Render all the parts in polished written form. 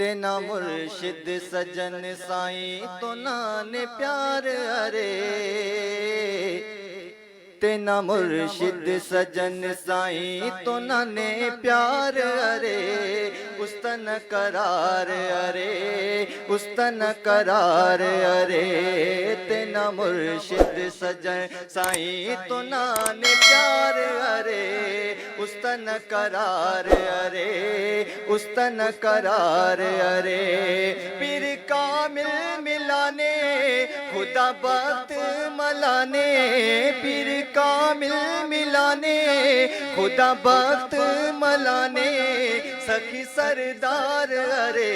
تینا مرشد سجن سائیں تو نانے پیار ارے تینا مرشد سجن سائیں تو نانے پیار ارے استن قرار ارے استن قرار ارے تینا مرشد سجن سائیں تو نانے پیار ارے استن قرار ارے استن قرار ارے پیر کامل ملانے خدا بخت ملانے پیر کامل ملانے خدا بخت ملانے سخی سردار ارے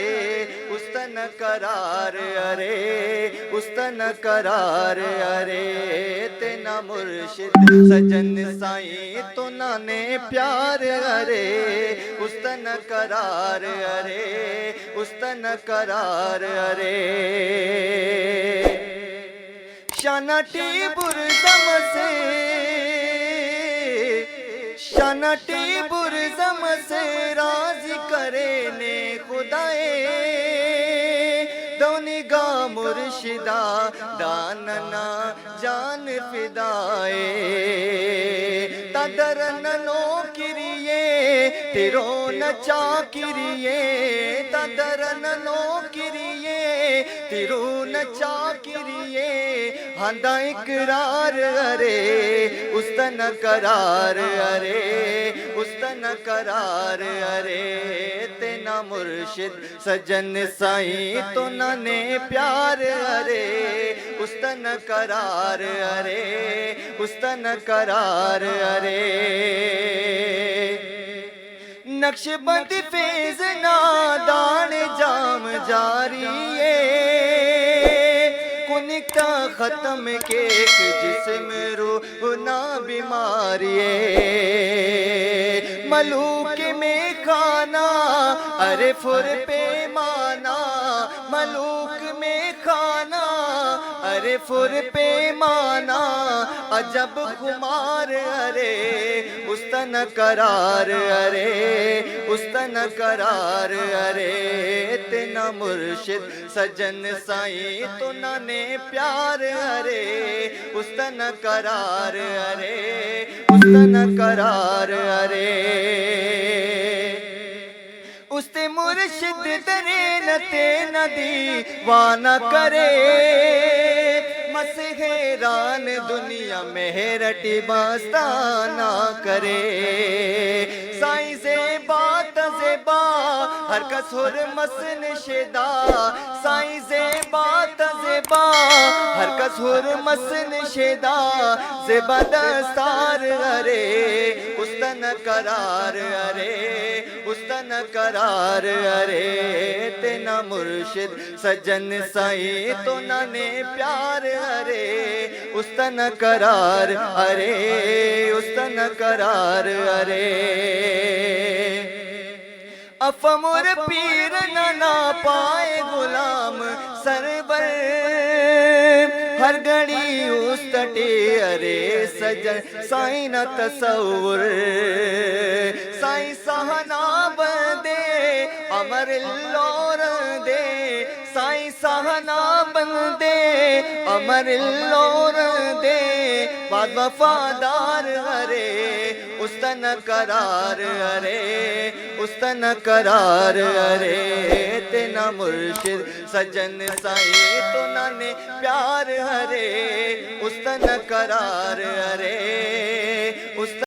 استن قرار ارے استن قرار ارے تینا مرشد سجن سائیں تو نانے پیار ارے استن قرار ارے استن قرار ارے شانٹی برزم سے شانٹی برزم سے راضی کرے نے خدائے دونگا مرشدہ داننا جان فدائے تدرننو کریے تیرو نچا کریے تدرننو کریے تیرو نچا کریے ہندہ اقرار ارے استن قرار ارے استن قرار ارے تینا مرشد سجن سائیں تو نانے پیار ارے استن قرار ارے استن قرار ارے نقش بند فیض نادان جام جاریے کنکتا ختم کیک جسم روح نا بیماریے ملوک میں کھانا ارے فر پیمانا ملوک میں کھانا ارے فر پیمانا عجب خمار ارے استن قرار ارے استن قرار ارے تینا مرشد سجن سائیں تو نانے پیار ارے استن قرار ارے استن قرار ارے استے مرشد درے نتے ندی وانا کرے مسحران دنیا میں حیرتی باستانہ کرے سائیں زیبا تزیبا ہر کس ہر مسن شدا سائیں زیبا تزیبا ہر کس ہر مسن شدا زیبا دستار ارے استن قرار ارے استن قرار ارے تینا مرشد سجن سائیں تو نانے پیار ارے استن قرار ارے استن قرار ارے افمر پیر نہ پائے غلام سرور ہر گھڑی استٹے ارے سجن سائیں نہ تصور سائیں سہنا بندے امر اللور دے سائیں سہنا بندے امر اللور دے بعد وفادار ارے استن قرار ارے استن قرار ارے تینا مرشد سجن سائیں تو نانے پیار ارے استن قرار ارے